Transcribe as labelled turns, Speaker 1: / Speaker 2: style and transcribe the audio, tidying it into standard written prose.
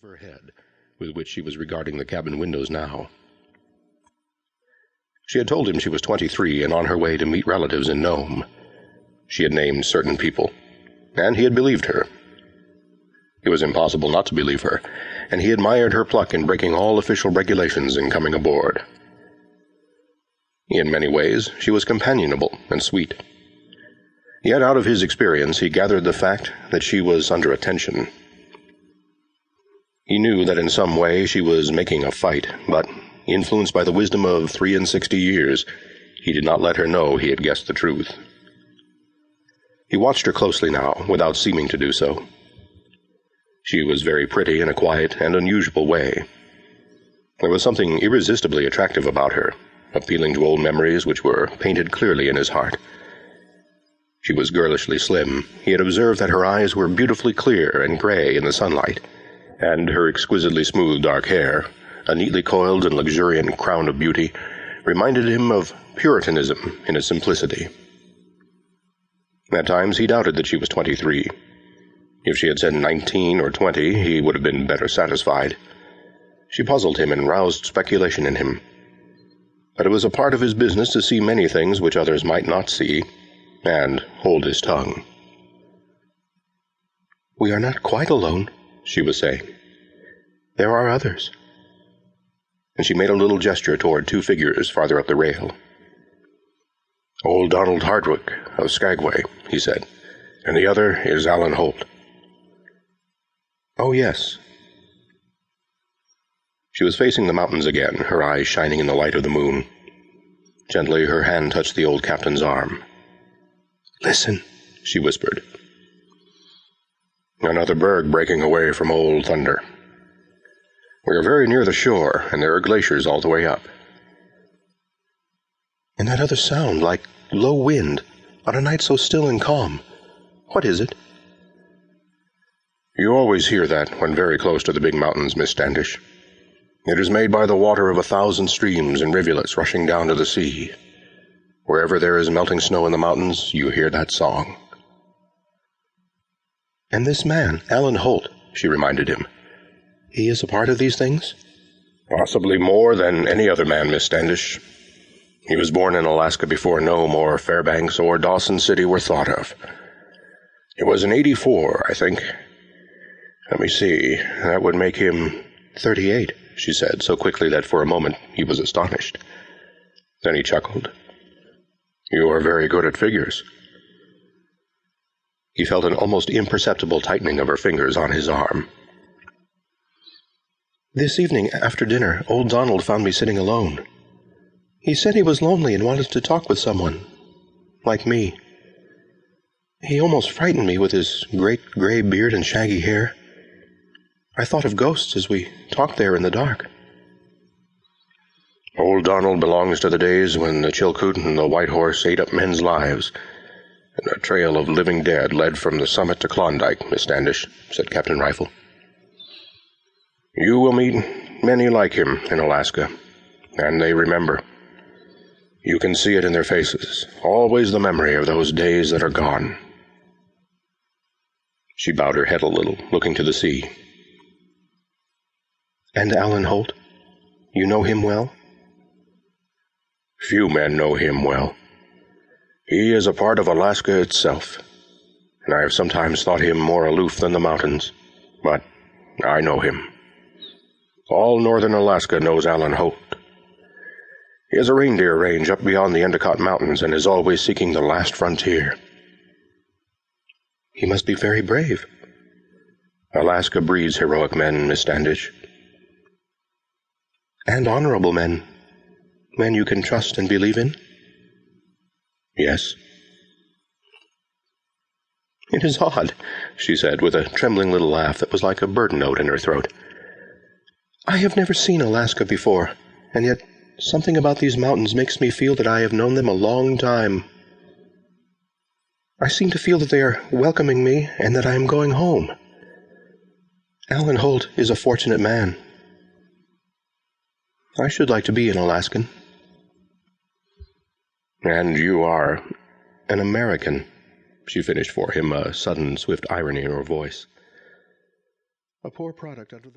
Speaker 1: of her head, with which she was regarding the cabin windows now. She had told him she was 23 and on her way to meet relatives in NOME. She had named certain people, and he had believed her. It was impossible not to believe her, and he admired her pluck in breaking all official regulations and coming aboard. In many ways, she was companionable and sweet. Yet out of his experience he gathered the fact that she was under attention. He knew that in some way she was making a fight, but, influenced by the wisdom of 63 years, he did not let her know he had guessed the truth. He watched her closely now, without seeming to do so. She was very pretty in a quiet and unusual way. There was something irresistibly attractive about her, appealing to old memories which were painted clearly in his heart. She was girlishly slim. He had observed that her eyes were beautifully clear and gray in the sunlight, and her exquisitely smooth dark hair, a neatly coiled and luxuriant crown of beauty, reminded him of Puritanism in its simplicity. At times he doubted that she was 23. If she had said 19 or 20, he would have been better satisfied. She puzzled him and roused speculation in him. But it was a part of his business to see many things which others might not see, and hold his tongue. "We are not quite alone," she was saying. "There are others." And she made a little gesture toward two figures farther up the rail. "Old Donald Hardwick of Skagway," he said, "and the other is Alan Holt." "Oh, yes." She was facing the mountains again, her eyes shining in the light of the moon. Gently her hand touched the old captain's arm. "Listen," she whispered. "Another berg breaking away from old Tundra. We are very near the shore, and there are glaciers all the way up." "And that other sound, like low wind, on a night so still and calm. What is it?" "You always hear that when very close to the big mountains, Miss Standish. It is made by the water of 1,000 streams and rivulets rushing down to the sea. Wherever there is melting snow in the mountains, you hear that song." "And this man, Alan Holt," she reminded him. "He is a part of these things?" "Possibly more than any other man, Miss Standish. He was born in Alaska before NOME or Fairbanks or Dawson City were thought of. It was in 84, I think. Let me see, that would make him 38, she said, so quickly that for a moment he was astonished. Then he chuckled. "You are very good at figures." He felt an almost imperceptible tightening of her fingers on his arm. "This evening, after dinner, old Donald found me sitting alone. He said he was lonely and wanted to talk with someone, like me. He almost frightened me with his great gray beard and shaggy hair. I thought of ghosts as we talked there in the dark." "Old Donald belongs to the days when the Chilkoot and the White Horse ate up men's lives, and a trail of living dead led from the summit to Klondike, Miss Standish," said Captain Rifle. "You will meet many like him in Alaska, and they remember. You can see it in their faces, always the memory of those days that are gone." She bowed her head a little, looking to the sea. "And Alan Holt? You know him well?" "Few men know him well. He is a part of Alaska itself, and I have sometimes thought him more aloof than the mountains, but I know him. All northern Alaska knows Alan Holt. He has a reindeer range up beyond the Endicott Mountains and is always seeking the last frontier." "He must be very brave." "Alaska breeds heroic men, Miss Standish." "And honorable men. Men you can trust and believe in?" "Yes." "It is odd," she said, with a trembling little laugh that was like a bird note in her throat. "I have never seen Alaska before, and yet something about these mountains makes me feel that I have known them a long time. I seem to feel that they are welcoming me and that I am going home. Alan Holt is a fortunate man. I should like to be an Alaskan." "And you are an American," she finished for him, a sudden, swift irony in her voice. "A poor product under the